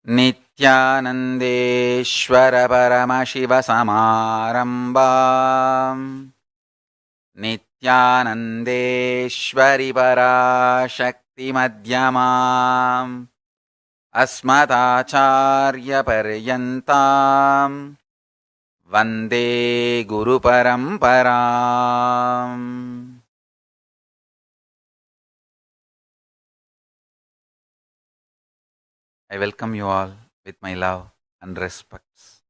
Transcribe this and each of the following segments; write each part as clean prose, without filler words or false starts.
नित्यानन्देश्वर परमशिवसमारम्भाम् नित्यानन्देश्वरि पराशक्तिमध्यमाम् अस्मदाचार्यपर्यन्ताम् वन्दे गुरुपरम्पराम्. I welcome you all with my love and respects.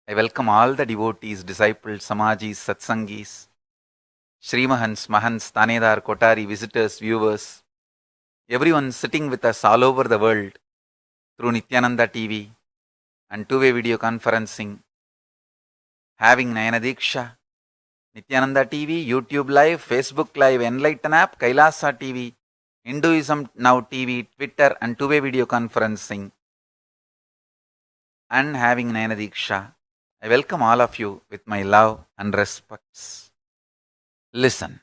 I welcome all the devotees, disciples, samajis, satsangis, Srimahans, Mahans, Tanedar, Kotari, visitors, viewers, everyone sitting with us all over the world through Nithyananda TV and two-way video conferencing, having Nayana Diksha, Nithyananda TV, YouTube Live, Facebook Live, Enlighten app, Kailasa TV, Hinduism Now TV, Twitter and two-way video conferencing, and having Nayana Diksha. I welcome all of you with my love and respects. Listen.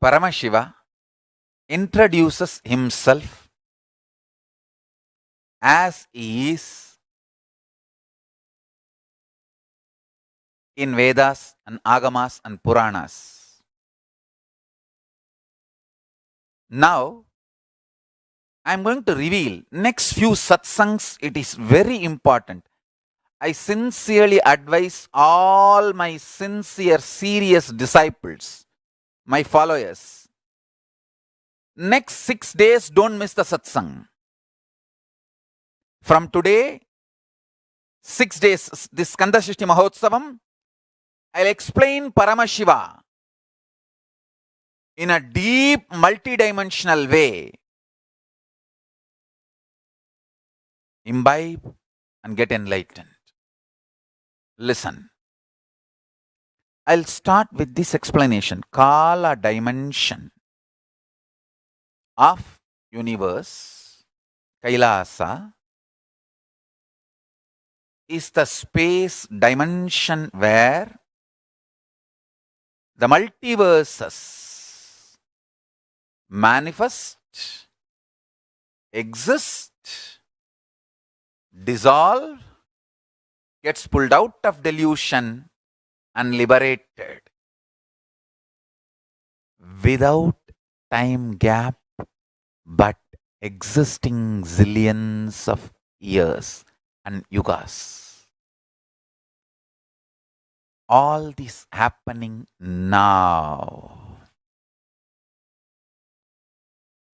Paramashiva introduces himself as he is in Vedas and Agamas and Puranas. Now, I am going to reveal next few satsangs. It is very important. I sincerely advise all my sincere, serious disciples, my followers. Next 6 days, don't miss the satsang. From today, 6 days, this Skanda Shrishti Mahotsavam, I'll explain Paramashiva in a deep, multidimensional way. Imbibe and get enlightened. Listen. I'll start with this explanation. Kala dimension of universe, Kailasa, is the space dimension where the multiverses manifest, exist, dissolve, gets pulled out of delusion and liberated without time gap but existing zillions of years and yugas. All this happening now.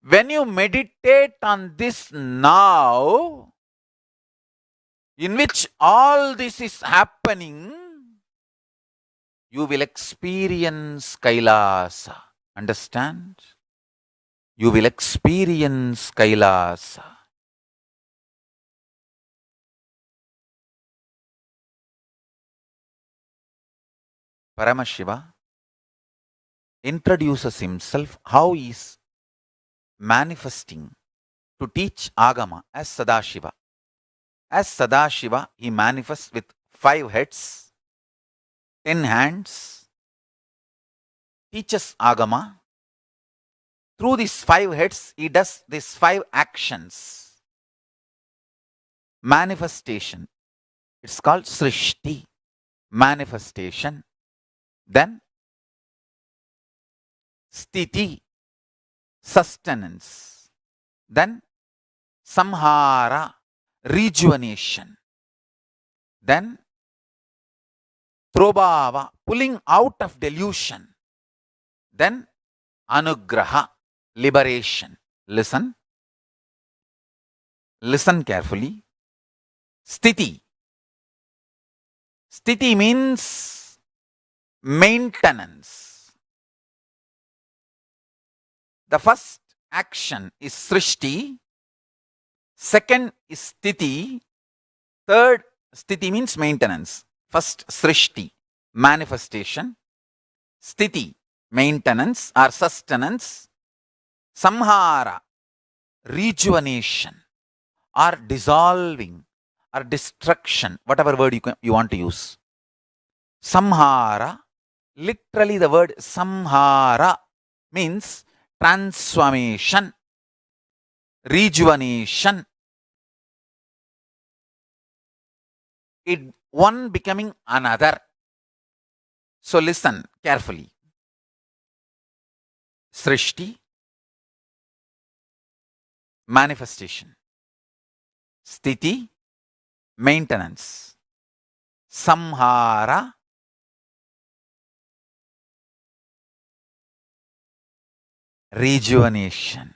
When you meditate on this now, in which all this is happening, you will experience Kailasa. Understand? You will experience Kailasa. Paramashiva introduces himself how he is manifesting to teach Agama as Sadashiva. As Sadashiva, he manifests with 5 heads, 10 hands, teaches Agama. Through these 5 heads, he does these 5 actions. Manifestation. It's called Srishti. Manifestation. Then Sthiti. Sustenance. Then Samhara. Rejuvenation. Then Prabhava, pulling out of delusion. Then Anugraha, liberation. Listen. Listen carefully. Sthiti. Sthiti means maintenance. The first action is Srishti. Second is Sthiti. Third, Sthiti means maintenance. First, Srishti, manifestation. Sthiti, maintenance or sustenance. Samhara, rejuvenation or dissolving or destruction, whatever word you want to use. Samhara, literally the word Samhara means transformation. rejuvenation, it one becoming another. So listen carefully. Srishti, manifestation. Sthiti, maintenance. Samhara, rejuvenation.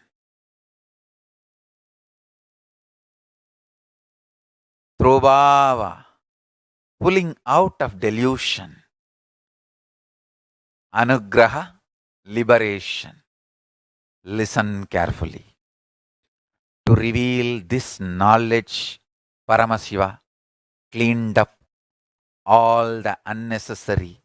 Trobhava, pulling out of delusion. Anugraha, liberation. Listen carefully. To reveal this knowledge, Paramashiva cleaned up all the unnecessary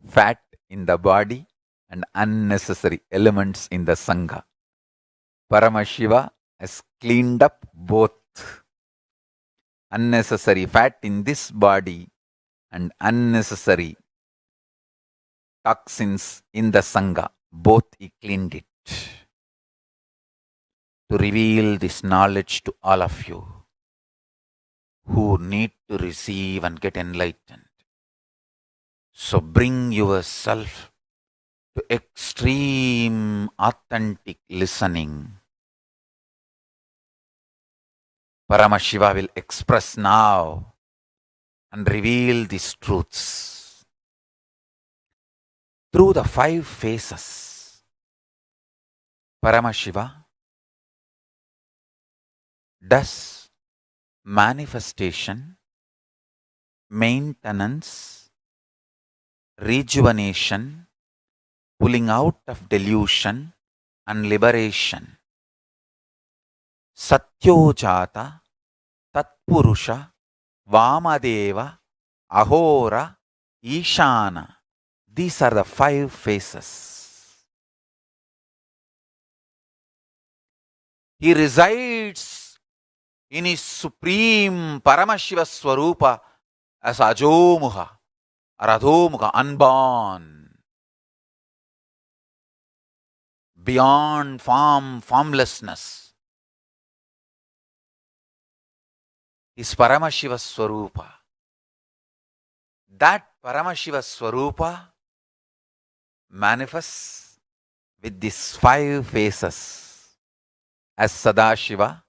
fat in the body and unnecessary elements in the Sangha. Paramashiva has cleaned up both unnecessary fat in this body and unnecessary toxins in the Sangha. Both he cleaned it. To reveal this knowledge to all of you who need to receive and get enlightened. So bring yourself to extreme authentic listening. Paramashiva will express now and reveal these truths through the 5 phases. Paramashiva does manifestation, maintenance, rejuvenation, pulling out of delusion and liberation. Satyojata, Tatpurusha, Vamadeva, Ahora, Ishana. These are the 5 phases. He resides in his supreme Paramashiva Swarupa as Ajomuha or Adhomuha, unborn, beyond form, formlessness. Is Paramashiva Swarupa. That Paramashiva Swarupa manifests with these 5 phases as Sadashiva,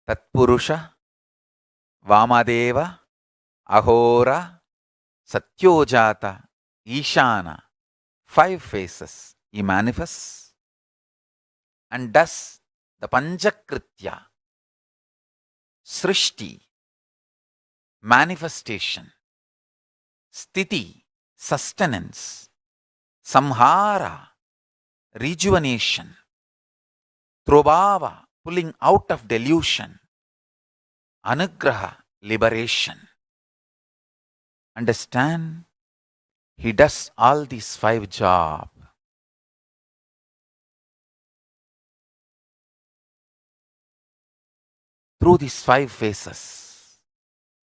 Tatpurusha, Vamadeva, Ahora, Satyojata, Ishana. 5 phases he manifests and does the Panchakritya, Srishti, manifestation, Sthiti, sustenance, Samhara, rejuvenation, Trobhava, pulling out of delusion, Anugraha, liberation. Understand? He does all these 5 jobs. Through these 5 phases.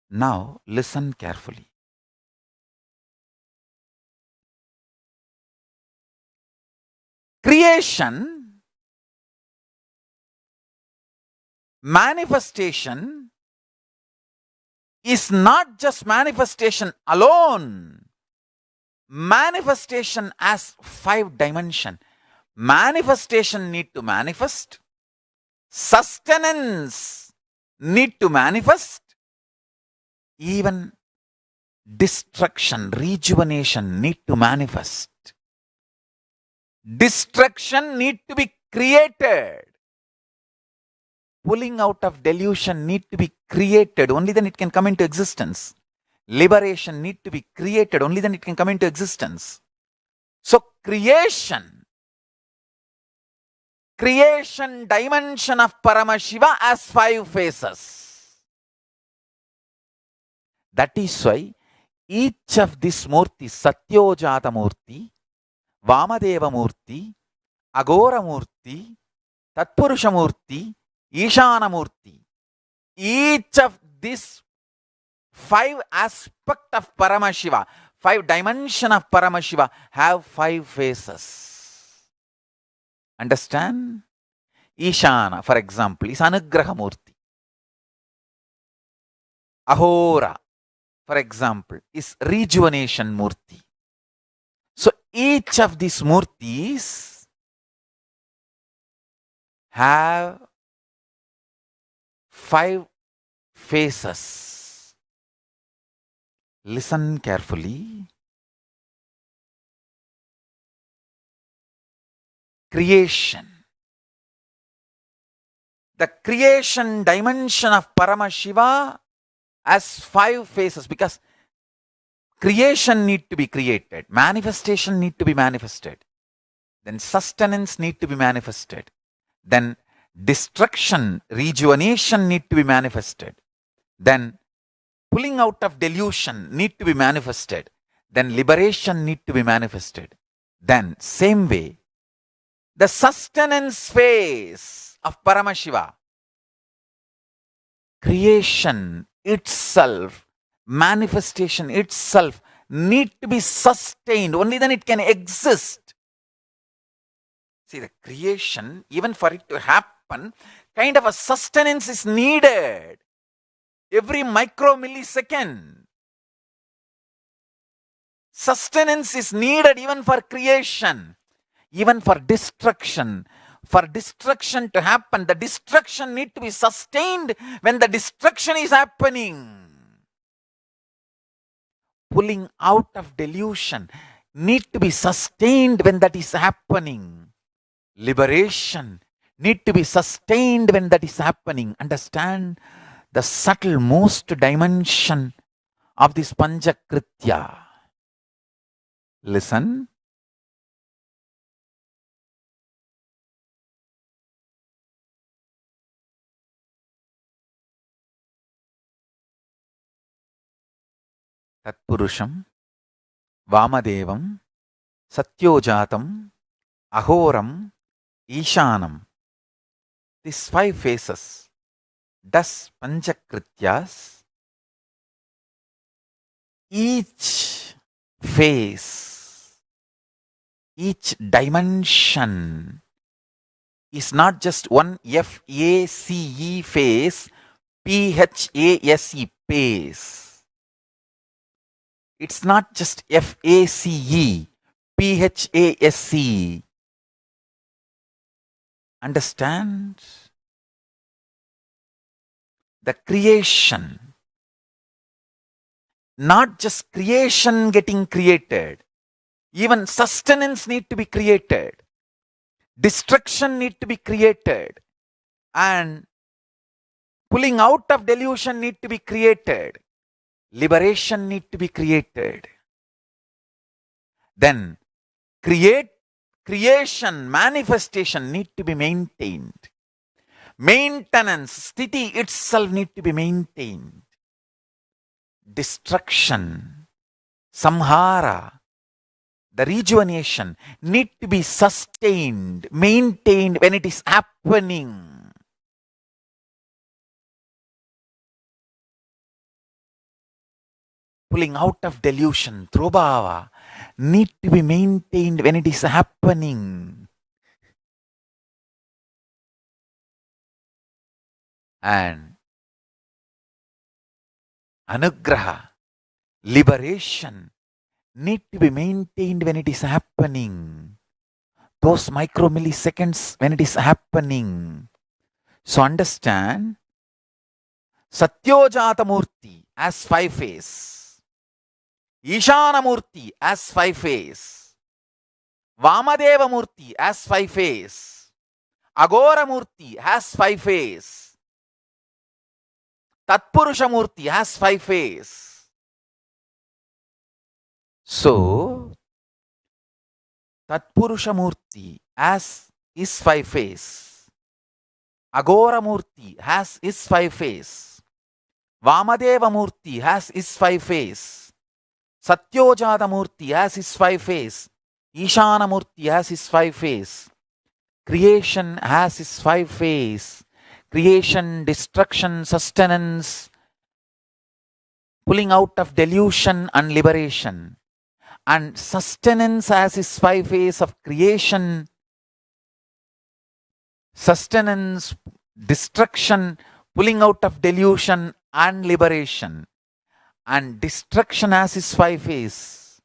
Now listen carefully. Creation, manifestation is not just manifestation alone. Manifestation has 5 dimensions. Manifestation need to manifest. Sustenance need to manifest. Even destruction, rejuvenation need to manifest. Destruction need to be created. Pulling out of delusion need to be created. Only then it can come into existence. Liberation need to be created. Only then it can come into existence. So creation dimension of Paramashiva has 5 phases. That is why each of these murtis, Satyojata Murti, Vamadeva Murti, Agora Murti, Tatpurusha Murti, Ishana Murti, each of these 5 aspects of Paramashiva, 5 dimensions of Paramashiva have 5 faces. Understand? Ishana, for example, is Anugraha Murti. Ahora, for example, is rejuvenation Murti. So each of these Murtis have 5 faces. Listen carefully. Creation. The creation dimension of Paramashiva has 5 faces, because creation need to be created, manifestation need to be manifested, then sustenance need to be manifested, then destruction, rejuvenation need to be manifested, then pulling out of delusion need to be manifested, then liberation need to be manifested. Then same way, the sustenance phase of Paramashiva, creation itself, manifestation itself need to be sustained. Only then it can exist. See, the creation, even for it to happen, kind of a sustenance is needed. Every micro-millisecond. Sustenance is needed even for creation, even for destruction. For destruction to happen, the destruction need to be sustained when the destruction is happening. Pulling out of delusion need to be sustained when that is happening. Liberation need to be sustained when that is happening. Understand the subtle most dimension of this Panchakritya. Listen. Tatpurusham, Vamadevam, Satyojatam, Ahoram, Ishanam. These 5 phases, thus Panchakrityas, each phase, each dimension is not just one F-A-C-E phase, P-H-A-S-E phase. It's not just F-A-C-E, P-H-A-S-E. Understand? The creation, not just creation getting created, even sustenance need to be created, destruction need to be created, and pulling out of delusion need to be created. Liberation need to be created. Then creation, manifestation need to be maintained. Maintenance, sthiti itself need to be maintained. Destruction, samhara, the rejuvenation need to be sustained, maintained when it is happening. Pulling out of delusion, throbhava, need to be maintained when it is happening. And anugraha, liberation, need to be maintained when it is happening. Those micro-milliseconds when it is happening. So understand, Satyojata Murti as 5 phases. Ishana Murti as 5 phases. Vamadeva Murti as 5 phases. Agora Murti has 5 phases. Tatpurusha Murti has 5 phases. So, Tatpurusha Murti as is 5 phases. Agora Murti has is 5 phases. Vamadeva Murti has is 5 phases. Satyojata Murti has his 5 phases. Ishana Murti has his 5 phases. Creation has his 5 phases. creation, destruction, sustenance, pulling out of delusion and liberation. And sustenance has its 5 phases of creation, sustenance, destruction, pulling out of delusion and liberation. And destruction has its 5 phases.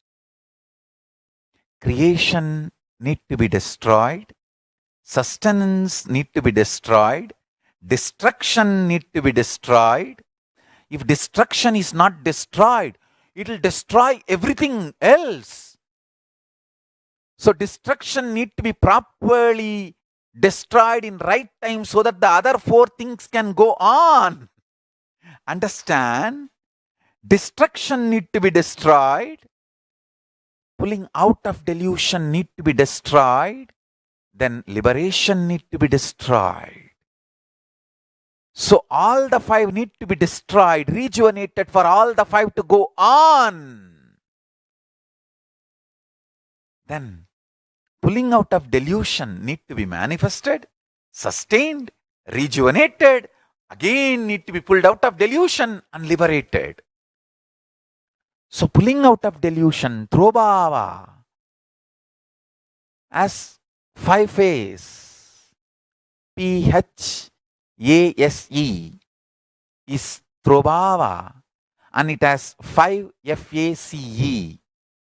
Creation need to be destroyed, sustenance need to be destroyed, destruction need to be destroyed. If destruction is not destroyed, it will destroy everything else. So destruction need to be properly destroyed in right time so that the other 4 things can go on. Understand? Destruction need to be destroyed. Pulling out of delusion need to be destroyed. Then liberation need to be destroyed. So all the 5 need to be destroyed, rejuvenated for all the 5 to go on. Then pulling out of delusion need to be manifested, sustained, rejuvenated, again need to be pulled out of delusion and liberated. So pulling out of delusion, Throbhava, as 5 phases, PHASE is Throbhava, and it has 5 FACE,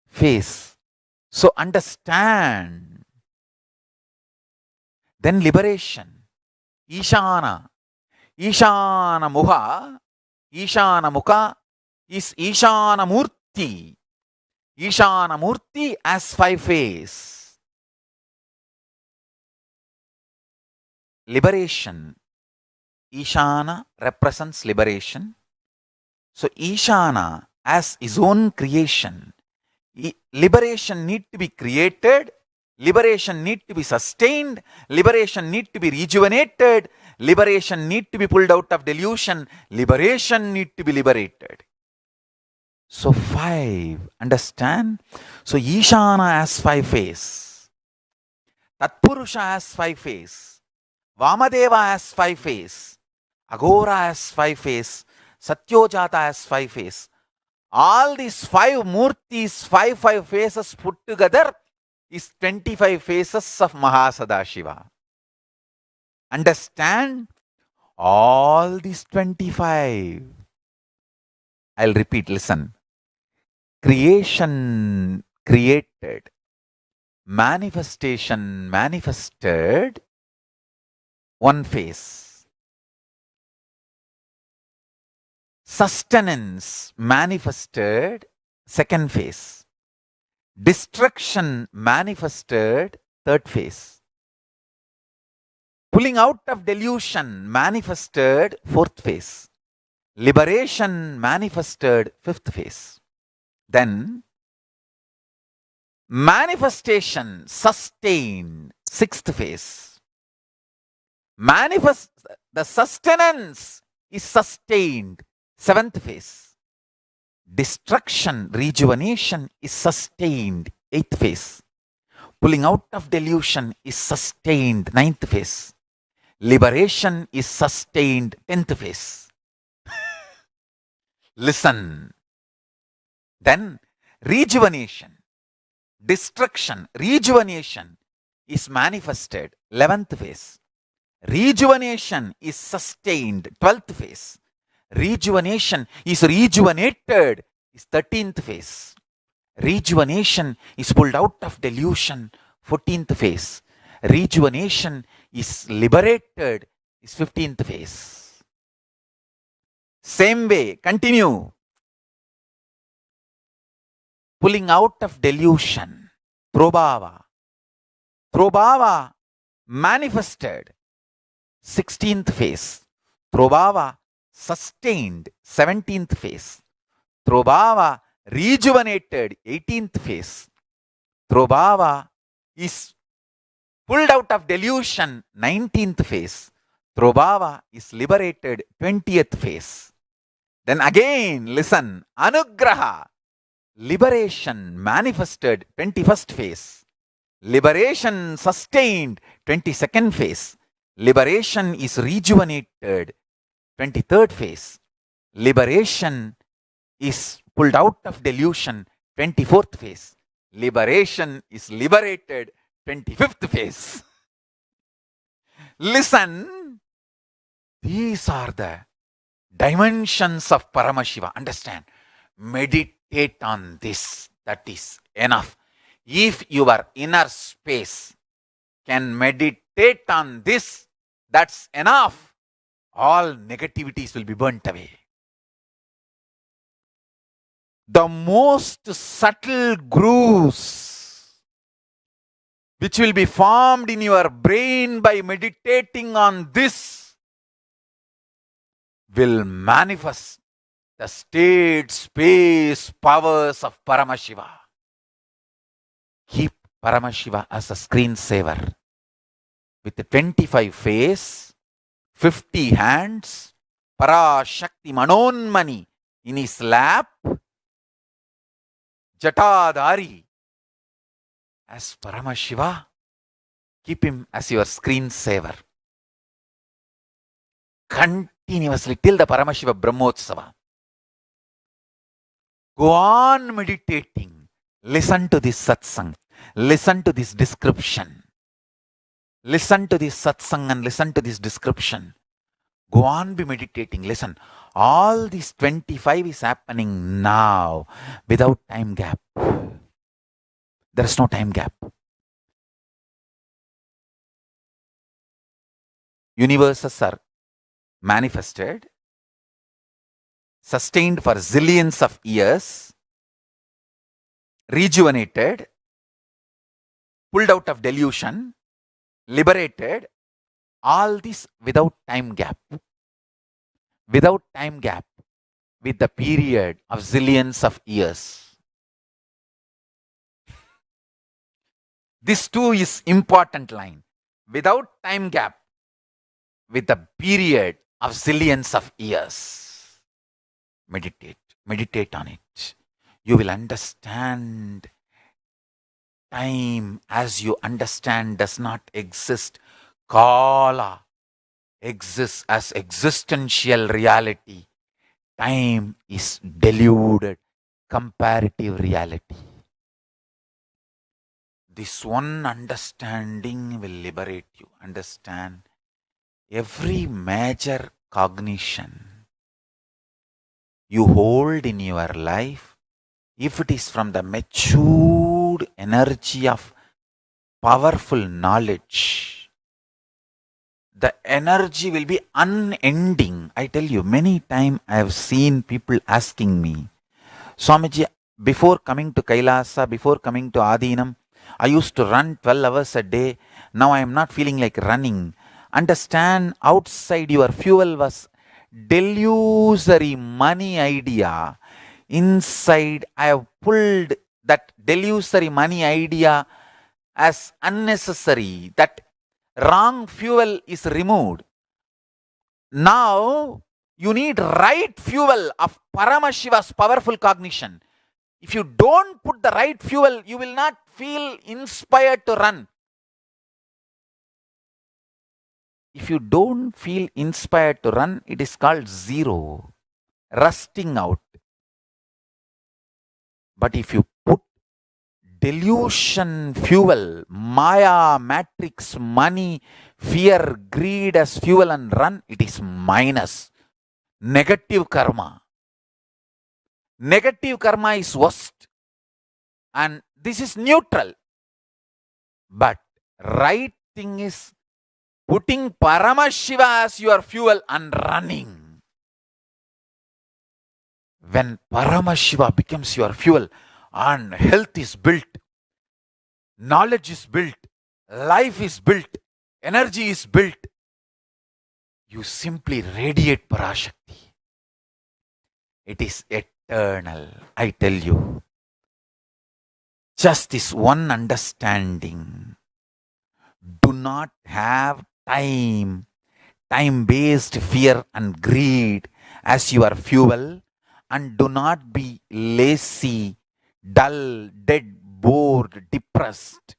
phase. So understand. Then liberation, Ishana, Ishana Mukha, Ishana Mukha is Ishana Murti. Ishana Murti has 5 phases. Liberation. Ishana represents liberation. So Ishana as his own creation. Liberation need to be created. Liberation need to be sustained. Liberation need to be rejuvenated. Liberation need to be pulled out of delusion. Liberation need to be liberated. So 5, understand? So Ishana has 5 phases. Tatpurusha has 5 phases. Vamadeva has 5 phases. Aghora has 5 phases. Satyojata has 5 phases. All these 5 murtis, 5 phases put together is 25 phases of Mahasadashiva. Understand? All these 25. I'll repeat, listen. Creation created. Manifestation manifested. 1 phase. Sustenance manifested. 2nd phase. Destruction manifested. 3rd phase. Pulling out of delusion manifested. 4th phase. Liberation manifested. 5th phase. Then manifestation sustained. 6th phase. The sustenance is sustained. 7th phase. Destruction, rejuvenation is sustained. 8th phase. Pulling out of delusion is sustained. 9th phase. Liberation is sustained. 10th phase. Listen. Then rejuvenation, destruction, rejuvenation is manifested. 11th phase. Rejuvenation is sustained. 12th phase. Rejuvenation is rejuvenated is 13th phase. Rejuvenation is pulled out of delusion. 14th phase. Rejuvenation is liberated is 15th phase. Same way, continue. Pulling out of delusion, Throbhava. Throbhava manifested. 16th phase. Throbhava sustained. 17th phase. Throbhava rejuvenated. 18th phase. Throbhava is pulled out of delusion. 19th phase. Throbhava is liberated. 20th phase. Then again, listen. Anugraha. Liberation manifested. 21st phase. Liberation sustained. 22nd phase. Liberation is rejuvenated, 23rd phase. Liberation is pulled out of delusion, 24th phase. Liberation is liberated, 25th phase. Listen, these are the dimensions of Paramashiva. Understand? Meditate on this. That is enough. If your inner space can meditate on this, that's enough. All negativities will be burnt away. The most subtle grooves which will be formed in your brain by meditating on this will manifest the state, space, powers of Paramashiva. Keep Paramashiva as a screensaver with the 25 face, 50 hands, Parashakti Manonmani in his lap, Jatadhari as Paramashiva. Keep him as your screensaver. Continuously till the Paramashiva Brahmotsava. Go on meditating. Listen to this satsang. Listen to this description. Listen to this satsang and listen to this description. Go on be meditating. Listen. All this 25 is happening now without time gap. There is no time gap. Universes are manifested, sustained for zillions of years, rejuvenated, pulled out of delusion, liberated, all this without time gap. Without time gap, with the period of zillions of years. This too is important line. Without time gap, with the period of zillions of years. Meditate. Meditate on it. You will understand time as you understand does not exist. Kala exists as existential reality. Time is deluded comparative reality. This one understanding will liberate you. Understand? Every major cognition you hold in your life, if it is from the matured energy of powerful knowledge, the energy will be unending. I tell you, many times I have seen people asking me, Swamiji, before coming to Kailasa, before coming to Adinam, I used to run 12 hours a day. Now I am not feeling like running. Understand, outside your fuel was delusory money idea. Inside I have pulled that delusory money idea as unnecessary. That wrong fuel is removed. Now you need right fuel of Paramashiva's powerful cognition. If you don't put the right fuel, you will not feel inspired to run. If you don't feel inspired to run, it is called zero, rusting out. But if you put delusion fuel, Maya, matrix, money, fear, greed as fuel and run, it is minus. Negative karma. Negative karma is worst. And this is neutral. But right thing is putting Paramashiva as your fuel and running. When Paramashiva becomes your fuel and health is built, knowledge is built, life is built, energy is built, you simply radiate Parashakti. It is eternal, I tell you. Just this one understanding. Do not have time-based fear and greed as your fuel, and do not be lazy, dull, dead, bored, depressed.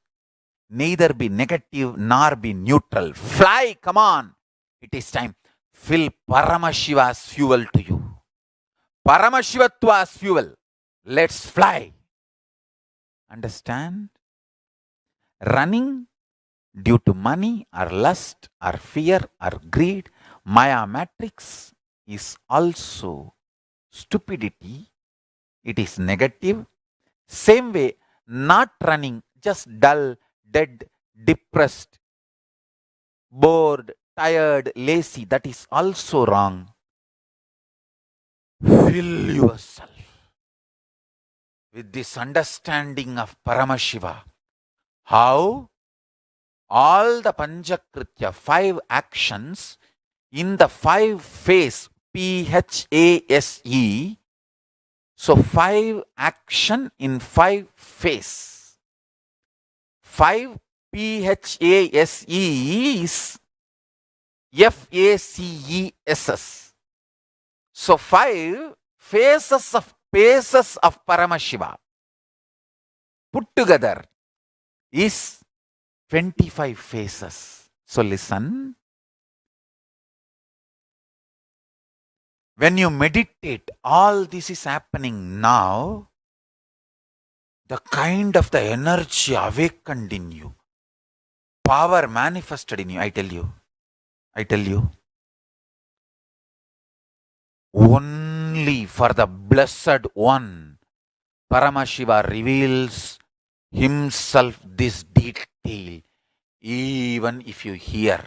neither be negative nor be neutral. Fly, come on. It is time. Fill Paramashiva's fuel to you. Paramashivatva's fuel. Let's fly. Understand? Running due to money or lust or fear or greed, Maya matrix is also stupidity. It is negative. Same way, not running, just dull, dead, depressed, bored, tired, lazy, that is also wrong. Fill yourself with this understanding of Paramashiva. How? All the Panchakritya, 5 actions in the 5 phase, PHASE. So 5 action in 5 phase. 5 PHASE is FACESS. So 5 phases of Paramashiva put together is 25 phases. So listen. When you meditate, all this is happening now. The kind of the energy awakened in you, power manifested in you, I tell you. Only for the Blessed One, Paramashiva reveals himself this detail. Even if you hear,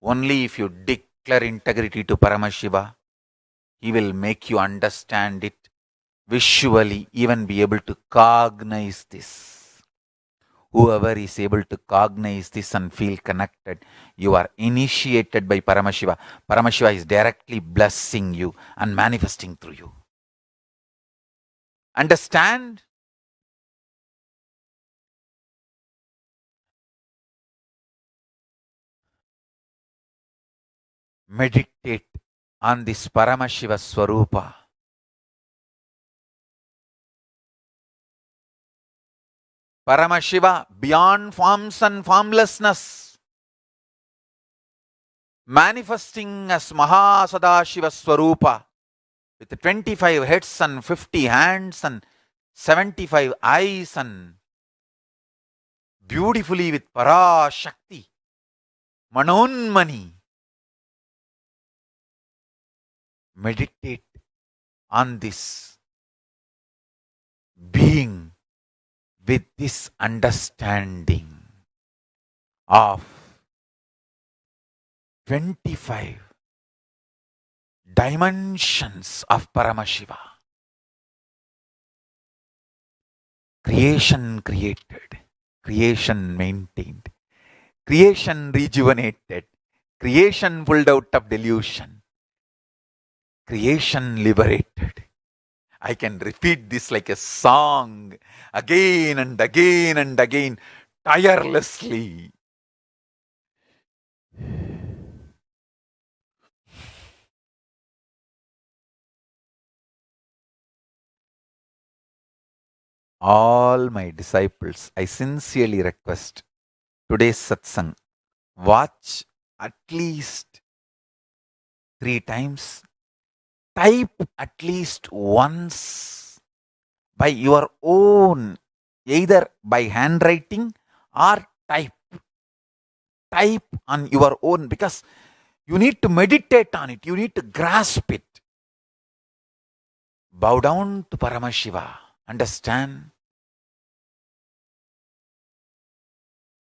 only if you declare integrity to Paramashiva, he will make you understand it visually, even be able to cognize this. Whoever is able to cognize this and feel connected, you are initiated by Paramashiva. Paramashiva is directly blessing you and manifesting through you. Understand? Meditate on this Paramashiva Swarupa. Paramashiva beyond forms and formlessness, manifesting as Mahasadashiva Swarupa with 25 heads and 50 hands and 75 eyes and beautifully with Para Shakti, Manonmani. Meditate on this being with this understanding of 25 dimensions of Paramashiva. Creation created, creation maintained, creation rejuvenated, creation pulled out of delusion, creation liberated. I can repeat this like a song again and again and again, tirelessly. All my disciples, I sincerely request today's satsang, watch at least 3 times, type at least once by your own, either by handwriting or type on your own, because you need to meditate on it, you need to grasp it. Bow down to Paramashiva. Understand?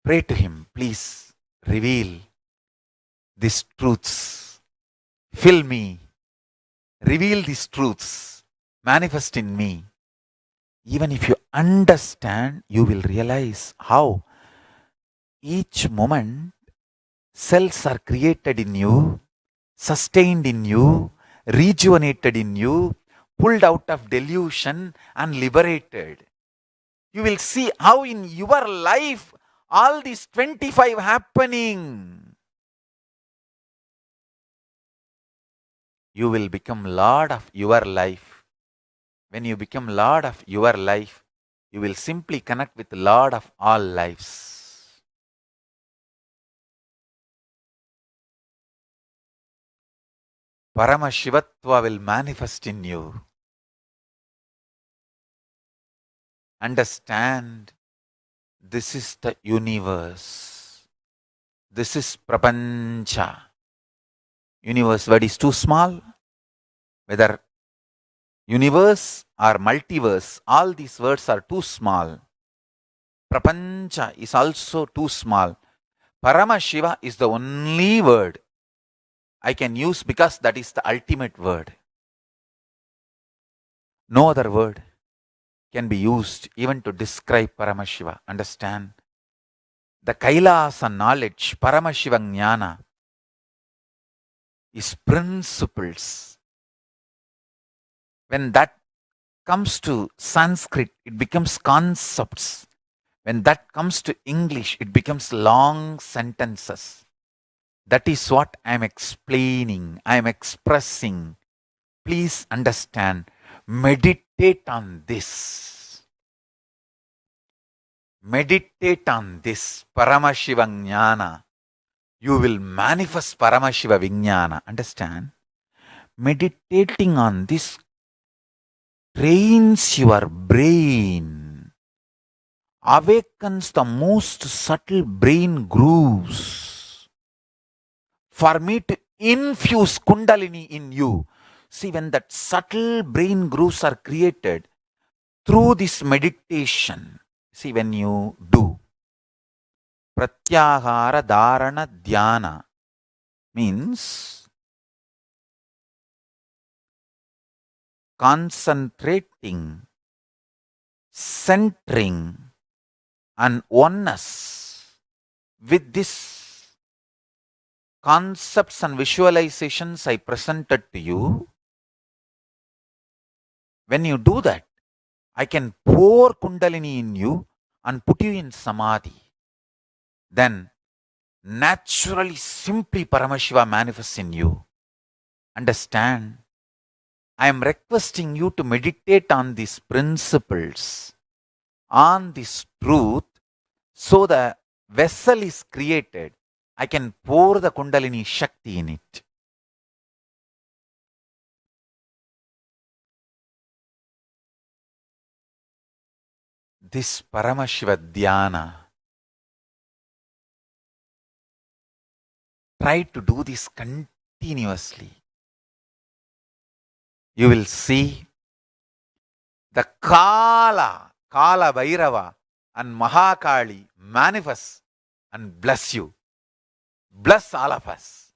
Pray to him, please reveal these truths. Fill me. Reveal these truths. Manifest in me. Even if you understand, you will realize how each moment cells are created in you, sustained in you, rejuvenated in you, pulled out of delusion and liberated. You will see how in your life all these 25 happening. You will become Lord of your life. When you become Lord of your life, you will simply connect with the Lord of all lives. Paramashivatva will manifest in you. Understand, this is the universe. This is prapancha. Universe word is too small. Whether universe or multiverse, all these words are too small. Prapancha is also too small. Paramashiva is the only word I can use because that is the ultimate word. No other word can be used even to describe Paramashiva. Understand? The Kailasa knowledge, Paramashiva Jnana, is principles. When that comes to Sanskrit, it becomes concepts. When that comes to English, it becomes long sentences. That is what I am explaining, I am expressing. Please understand. Meditate on this. Meditate on this Paramashiva Jnana. You will manifest Paramashiva Vijnana. Understand? Meditating on this trains your brain, awakens the most subtle brain grooves for me to infuse Kundalini in you. See, when that subtle brain grooves are created through this meditation, see, when you do Pratyahara Dharana Dhyana, means concentrating, centering, and oneness with these concepts and visualizations I presented to you. When you do that, I can pour Kundalini in you and put you in Samadhi. Then naturally, simply Paramashiva manifests in you. Understand? I am requesting you to meditate on these principles, on this truth, so the vessel is created. I can pour the Kundalini Shakti in it. This Paramashiva Dhyana, try to do this continuously. You will see the Kala Bhairava and Mahakali manifest and bless you. Bless all of us.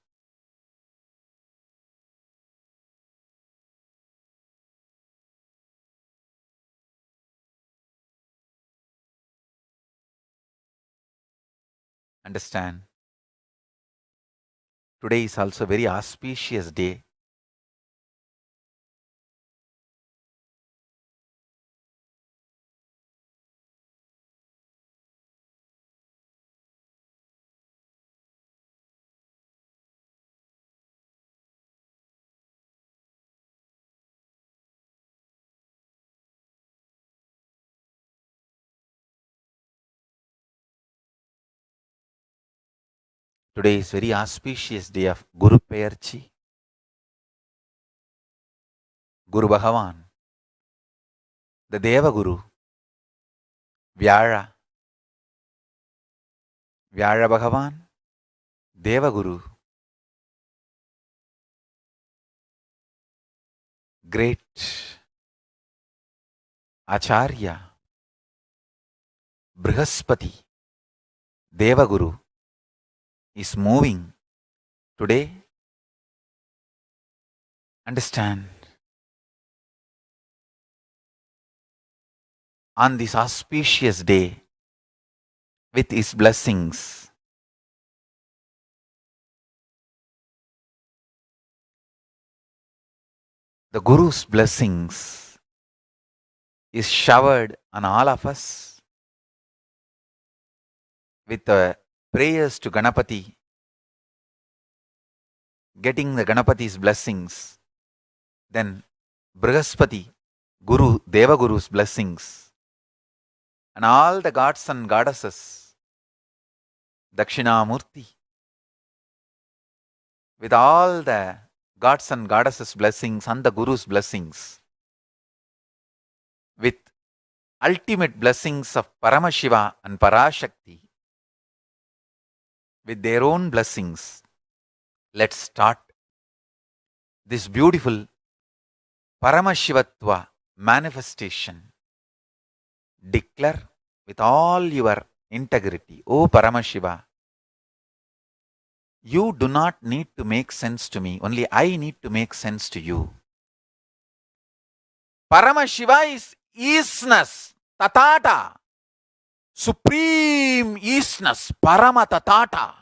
Understand? Today is also a very auspicious day. Today is very auspicious day of Guru Peyarchi. Guru Bhagavan, the Deva Guru, Vyara Bhagavan, Deva Guru, great Acharya, Brihaspati, Deva Guru, is moving today. Understand? On this auspicious day, with his blessings, the Guru's blessings is showered on all of us with prayers to Ganapati, getting the Ganapati's blessings, then Brihaspati, Guru, Deva Guru's blessings, and all the gods and goddesses, Dakshinamurti, with all the gods and goddesses' blessings and the Guru's blessings, with ultimate blessings of Paramashiva and Parashakti, with their own blessings, let's start this beautiful Paramashivatva manifestation. Declare with all your integrity, O Paramashiva, you do not need to make sense to me, only I need to make sense to you. Paramashiva is isness, tatata, supreme isness, Parama tatata.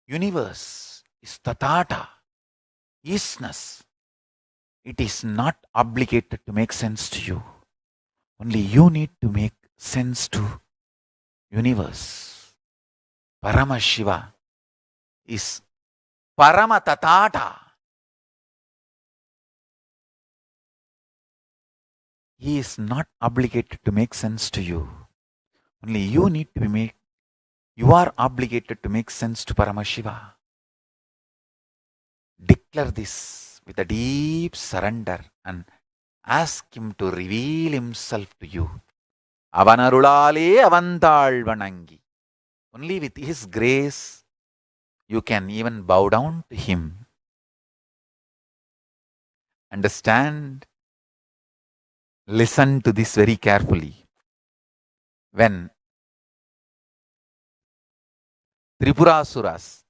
Universe is tatata, isness. It is not obligated to make sense to you. Only you need to make sense to universe. Paramashiva is Parama tatata. He is not obligated to make sense to you. Only you need to you are obligated to make sense to Paramashiva. Declare this with a deep surrender and ask him to reveal himself to you. Avanarulale avandal vanangi. Only with his grace you can even bow down to him. Understand? Listen to this very carefully. When Tripurasuras,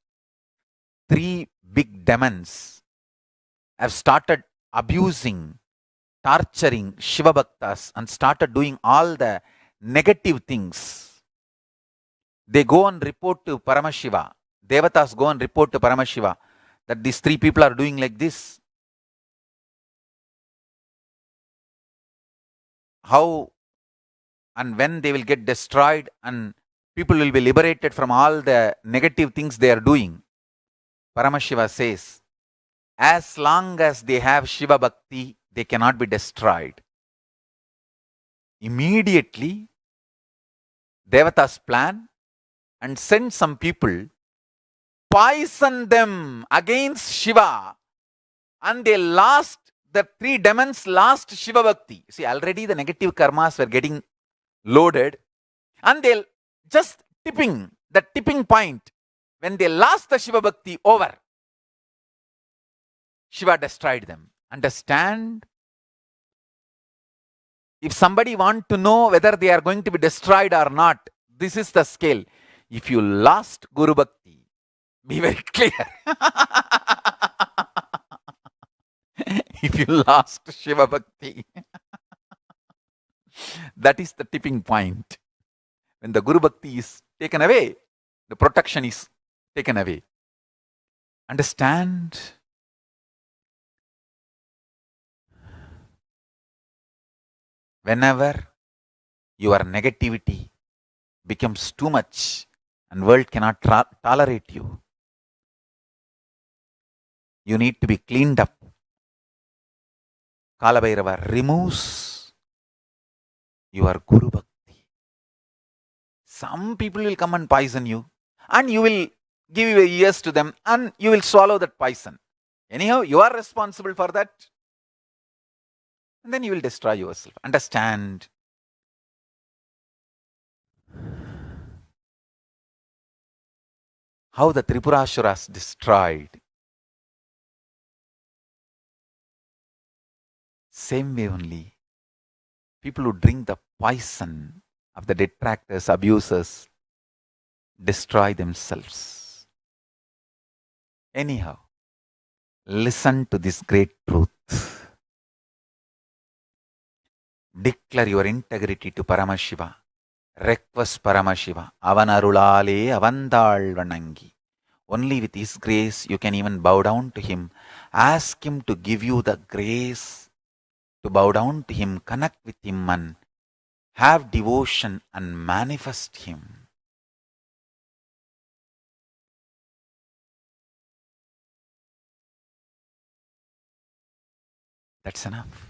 3 big demons, have started abusing, torturing Shiva Bhaktas and started doing all the negative things, they go and report to Paramashiva. Devatas go and report to Paramashiva that these 3 people are doing like this. How and when they will get destroyed and people will be liberated from all the negative things they are doing. Paramashiva says, as long as they have Shiva Bhakti, they cannot be destroyed. Immediately, Devatas plan and send some people, poison them against Shiva, and they lost, the 3 demons lost Shiva Bhakti. See, already the negative karmas were getting loaded, and they'll just the tipping point, when they lost the Shiva Bhakti over, Shiva destroyed them. Understand? If somebody want to know whether they are going to be destroyed or not, this is the scale. If you lost Guru Bhakti, be very clear. If you lost Shiva Bhakti, that is the tipping point. When the Guru Bhakti is taken away, the protection is taken away. Understand? Whenever your negativity becomes too much and world cannot tolerate you, you need to be cleaned up. Kalabhairava removes your Guru Bhakti. Some people will come and poison you, and you will give your ears to them, and you will swallow that poison. Anyhow, you are responsible for that. And then you will destroy yourself. Understand? How the Tripurasuras destroyed. Same way only, people who drink the poison of the detractors, abusers, destroy themselves. Anyhow, listen to this great truth. Declare your integrity to Paramashiva. Request Paramashiva. Avanarulale avandal vanangi. Only with his grace you can even bow down to him. Ask him to give you the grace to bow down to him, connect with him, and have devotion and manifest him. That's enough.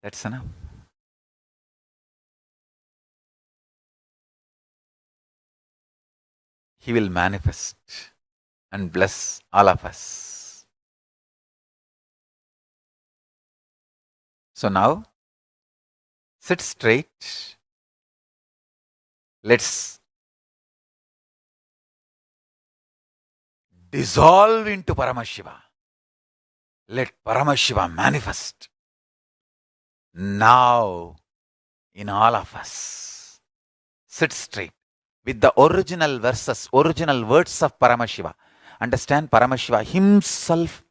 That's enough. He will manifest and bless all of us. So now, sit straight. Let's dissolve into Paramashiva. Let Paramashiva manifest now in all of us. Sit straight with the original verses, original words of Paramashiva. Understand, Paramashiva himself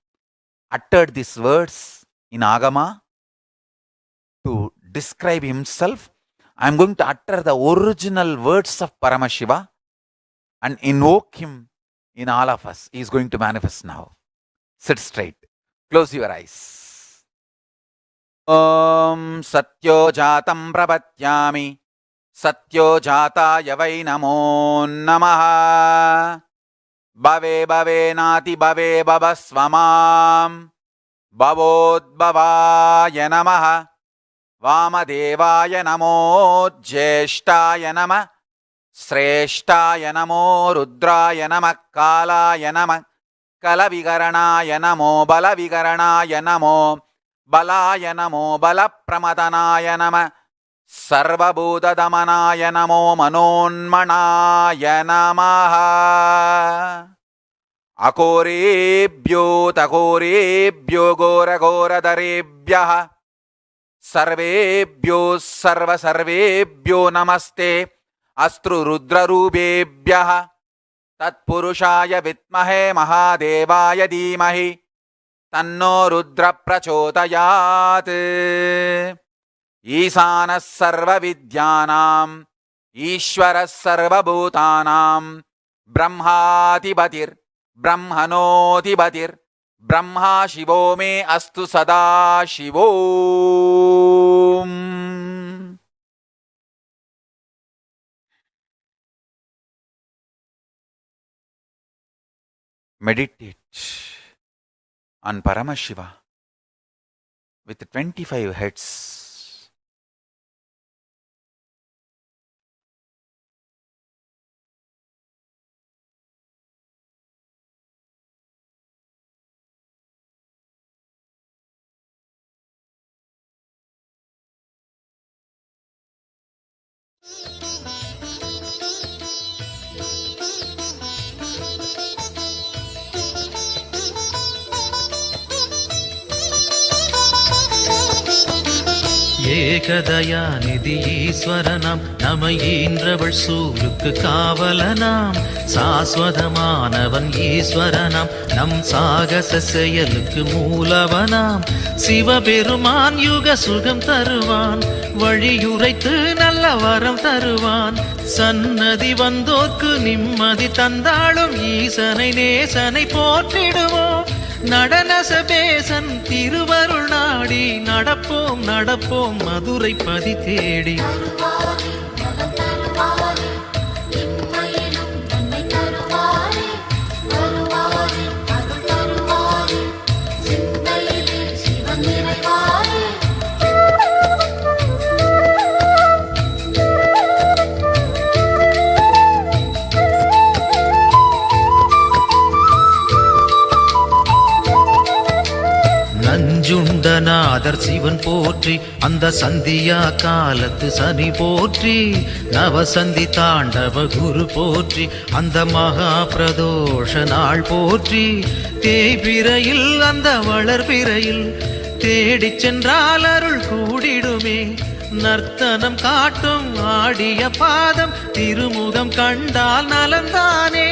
uttered these words in Agama to describe himself. I am going to utter the original words of Paramashiva and invoke him in all of us. He is going to manifest now. Sit straight. Close your eyes. Om Satyo Jatam Prapatyami Satyo Jataya Vai Namo Namaha Bhave Bhave Nati Bhave Bhavasvamam Bhavodbhavaya Namaha Vamadevaya Namo Jyeshtaya Nama Sreshtaya Namo Rudraya Nama Kalaya Nama Kalavigaranaya Namo Balavigaranaya Namo Balaya Namo Balapramadhanaya Nama Sarvabhuta Damanaya Namo Manonmanaya Namaha Akorebhyo Takorebhyo Gora Gora Darebhyaha Sarvebhyo Sarva Sarvebhyo Namaste Astru Rudra Rubebhyaha Tatpurushaya Vitmahe Mahadevaya Dhimahi Tanno Rudra Prachodayat Isana Sarva Vidyanam Ishvara Sarva Bhutanam Brahmatibatir Brahmanotibatir Brahma Shivo Me Astu Sada Shivom. Meditate on Paramashiva with 25 heads. ஏகதயாநிதி ஈஸ்வரனாம் நம ஈன்றவள் சூருக்கு காவலனாம் சாஸ்வதமானவன் ஈஸ்வரனாம் நம் சாகச செயலுக்கு மூலவனாம் சிவபெருமான் யுக சுகம் தருவான் வழியுரைத்து நல்ல வரம் தருவான் சன்னதி வந்தோர்க்கு நிம்மதி தந்தாளும் ஈசனை நேசனை போற்றிடுவோம் நடன சபேசன் திருவருள் நாடி நடப்போம் நடப்போம் மதுரை பதி தேடி நஞ்சுண்டநாதர் சிவன் போற்றி அந்த சந்தியா காலத்து சனி போற்றி நவசந்தி தாண்டவ குரு போற்றி அந்த மகா பிரதோஷ நாள் போற்றி தேய்பிரையில் அந்த வளர்பிரையில் தேடிச் சென்றால் அருள் கூடிடுமே நர்த்தனம் காட்டும் ஆடிய பாதம் திருமுகம் கண்டால் நலந்தானே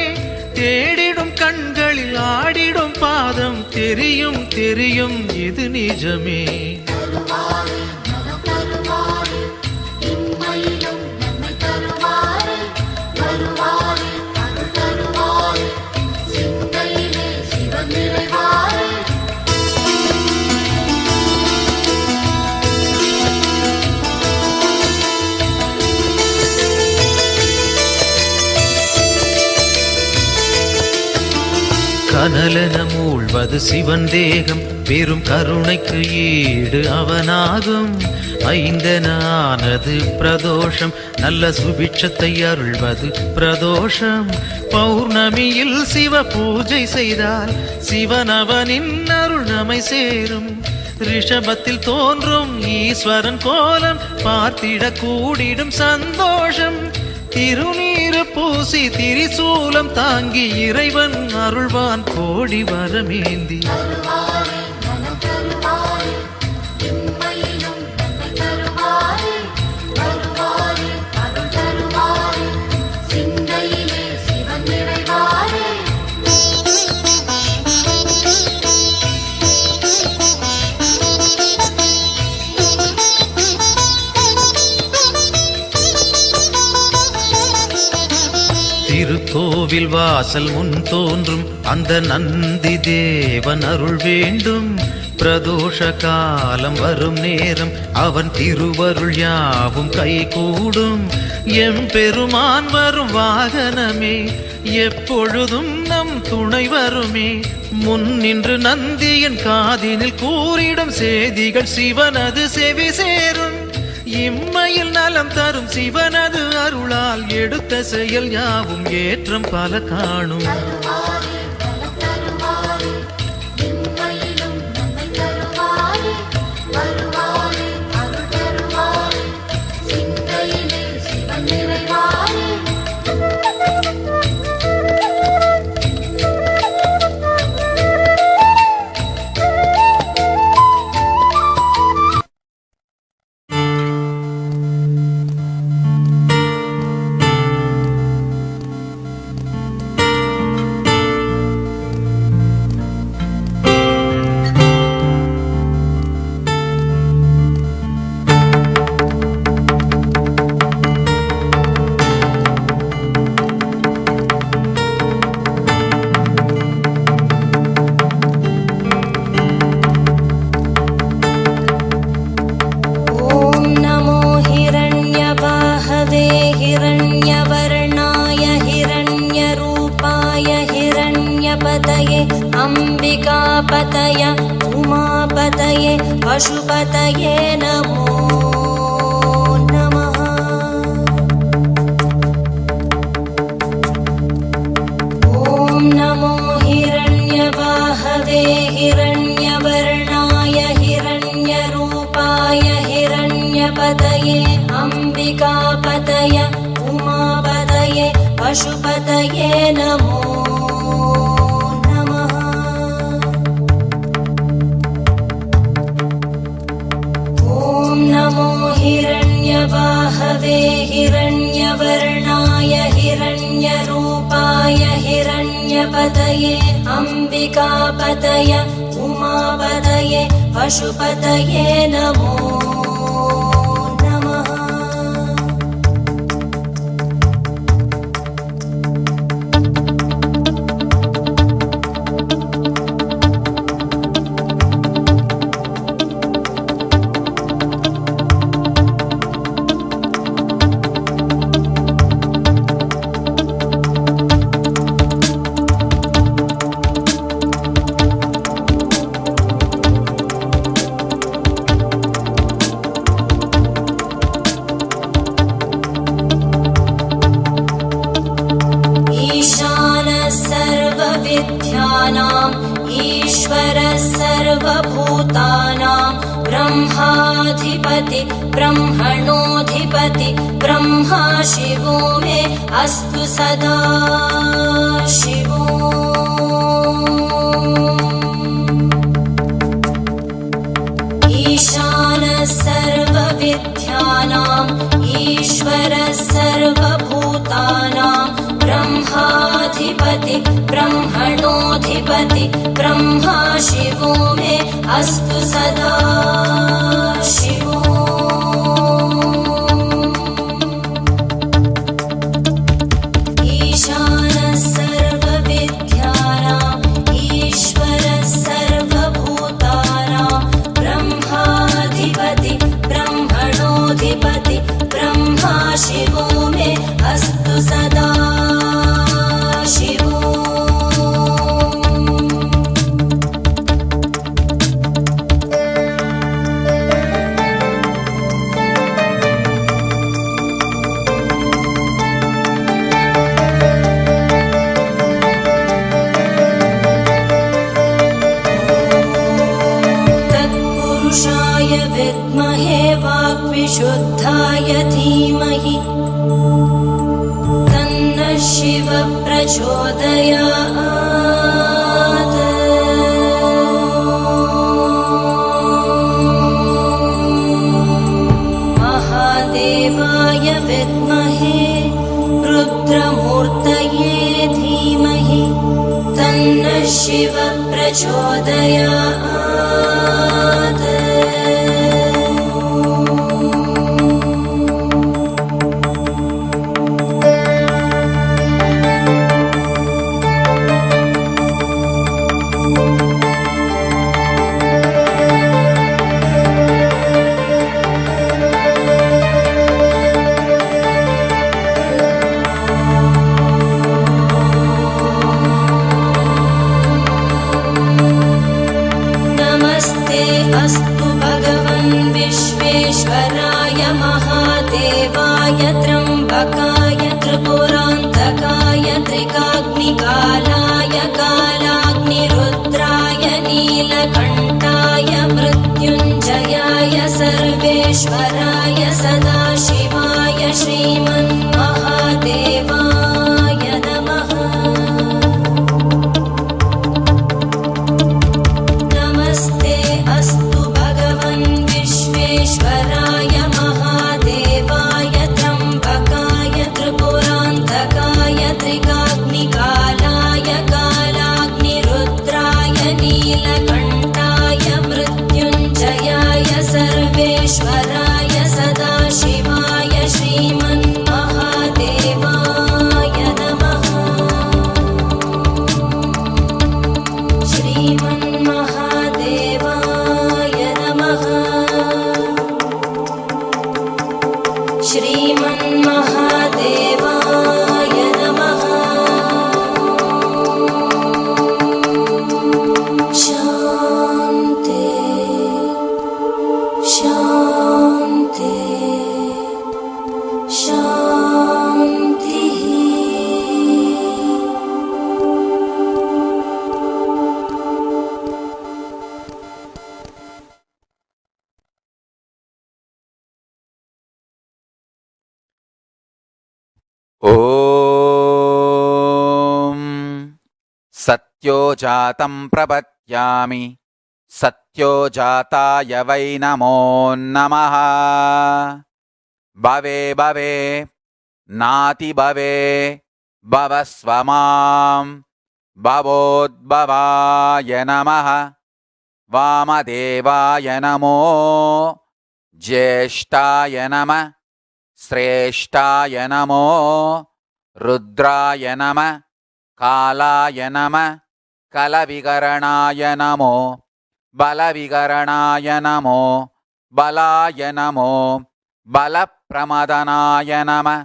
தேடிடும் கண்களில் ஆடிடும் பாதம் தெரியும் தெரியும் இது நிஜமே கனலென மூழ்வது சிவன் தேகம் பெரும் கருணைக்கு ஈடு அவனாகும். ஐந்தென ஆனது பிரதோஷம் நல்ல சுபிட்சத்தை அருள்வது பிரதோஷம். பௌர்ணமியில் சிவ பூஜை செய்தால் சிவனவனின் அருள் நம்மை சேரும். ரிஷபத்தில் தோன்றும் ஈஸ்வரன் கோலம் பார்த்திட கூடிடும் சந்தோஷம். திருநீறு பூசி திரிசூலம் தாங்கி இறைவன் அருள்வான் கோடி வரமேந்தி. திருக்கோவில் வாசல் முன் தோன்றும் அந்த நந்தி தேவன் அருள் வேண்டும். பிரதோஷ காலம் வரும் நேரம் அவன் திருவருள் யாவும் கைகூடும். எம்பெருமான் வரும் வாகனமே எப்பொழுதும் நம் துணை வருமே. முன் நின்று நந்தியின் காதினில் கூறிடும் செய்திகள் சிவனது செவி சேரும். இம்மையில் நலம் தரும் சிவனது அருளால் எடுத்த செயல் யாவும் ஏற்றம் பல காணும். अंबिकापतय उमापतये पशुपतये नमो नमः। ॐ नमो हिरण्यवाहवे हिरण्यवर्णाय हिरण्यरूपाय हिरण्यपतये अंबिकापतय उमापतये पशुपतये नमो हिरण्यवाहवे हिरण्यवर्णाय हिरण्यरूपाय हिरण्यपतये अंबिकापतय उमापतये पशुपतये नमो नमः। ईश्वरः सर्वभूतानां ब्रह्माधिपति ब्रह्मणोऽधिपति ब्रह्मा शिवो मे अस्तु सदा शिवो। ईशानः सर्वविद्यानाम् ईश्वरः सर्वभूतानां ब्रह्माधिपति ब्रह्मणोऽधिपति ब्रह्मा शिवो मे अस्तु सदा शिवो। ईशानः सर्वविद्यानाम् ईश्वरः सर्वभूतानां ब्रह्माधिपति ब्रह्मणोऽधिपति ब्रह्मा शिवो मे अस्तु सदा शिवो। महादेवाय धीमहि तन्नः शिवः प्रचोदयात् महादेवाय विद्महे रुद्रमूर्तये धीमहि तन्नः शिवः प्रचोदयात् अस्तु भगवन् विश्वेश्वराय महादेवाय त्र्यम्बकाय त्रिपुरान्तकाय त्रिकाग्निकालाय कालाग्निरुद्राय नीलकण्ठाय मृत्युञ्जयाय सर्वेश्वराय सदाशिवाय श्रीमन्महादेवाय नमः। अस्तु भगवन् विश्वेश्वराय महादेवाय त्र्यम्बकाय त्रिपुरान्तकाय त्रिकाग्निकालाय कालाग्निरुद्राय नीलकण्ठाय मृत्युञ्जयाय सर्वेश्वराय सदाशिवाय श्रीमन्महादेवाय नमः। श्रीमन्महादेवाय नमः। श्रीमन्महादेवाय नमः। शान्ति शान्ति शान्तिः। ॐ सत्यो जातं प्रपद्यामि सत्यो जाताय वै नमो नमः। भवे भवे नाति भवे भवस्व मां भवोद्भवाय नमः। वामदेवाय नमो ज्येष्ठाय नमः श्रेष्ठाय नमो रुद्राय नमः कालाय नमः कलविकरणाय नमो बलविकरणाय नमो बलाय नमो बलप्रमदनाय नमः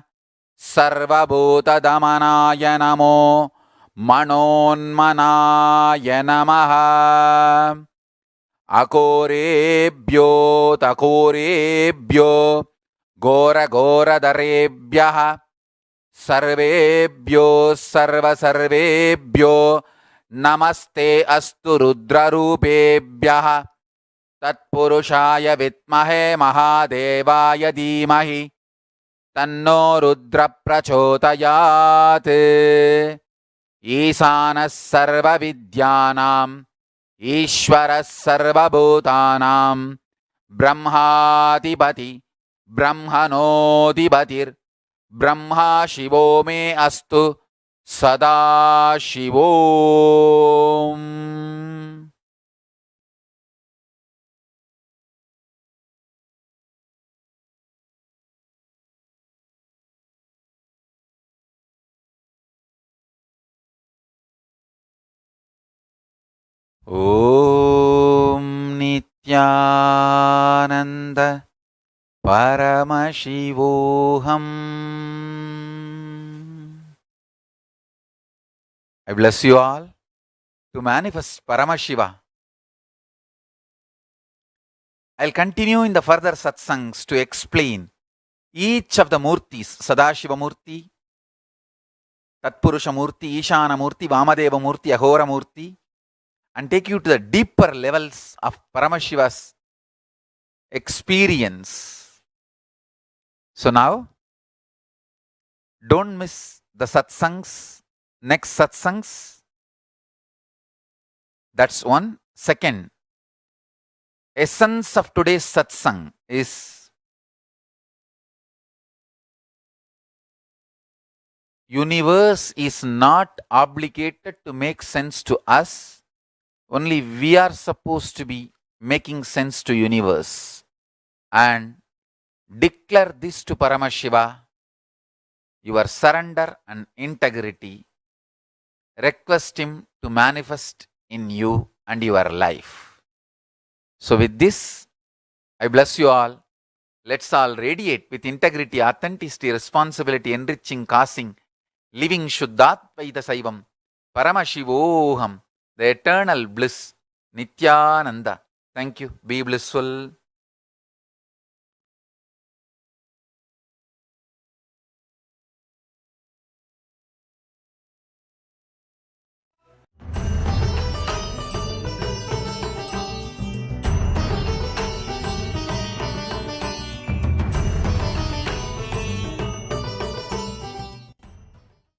सर्वभूतदमनाय नमो मनोन्मनाय नमः। अकोरेभ्यो तकोरेभ्यो घोरघोरधरेभ्यः सर्वेभ्यो सर्वसर्वेभ्यो नमस्ते अस्तु रुद्ररूपेभ्यः। तत्पुरुषाय विद्महे महादेवाय धीमहि तन्नो रुद्र प्रचोदयात्। ईशानः सर्वविद्यानाम् ईश्वरः सर्वभूतानां ब्रह्माधिपति ब्रह्मणोऽधिपतिर्ब्रह्मा शिवो मे अस्तु सदा शिवो। ॐ नित्यानन्द परमशिवोऽहम्। I bless you all to manifest Paramashiva. I'll continue in the further satsangs to explain each of the murtis, Sadashiva Murti, Tatpurusha Murti, Ishana Murti, Vamadeva Murti, Ahora Murti, and take you to the deeper levels of Paramashiva's experience. So now, don't miss the satsangs, next satsangs. That's one. Second, essence of today's satsang is universe is not obligated to make sense to us. Only we are supposed to be making sense to universe. And declare this to Paramashiva, your surrender and integrity. Request him to manifest in you and your life. So with this, I bless you all. Let's all radiate with integrity, authenticity, responsibility, enriching, causing, living Shuddhatvaita Saivam, Paramashivoham, the eternal bliss, Nithyananda. Thank you. Be blissful.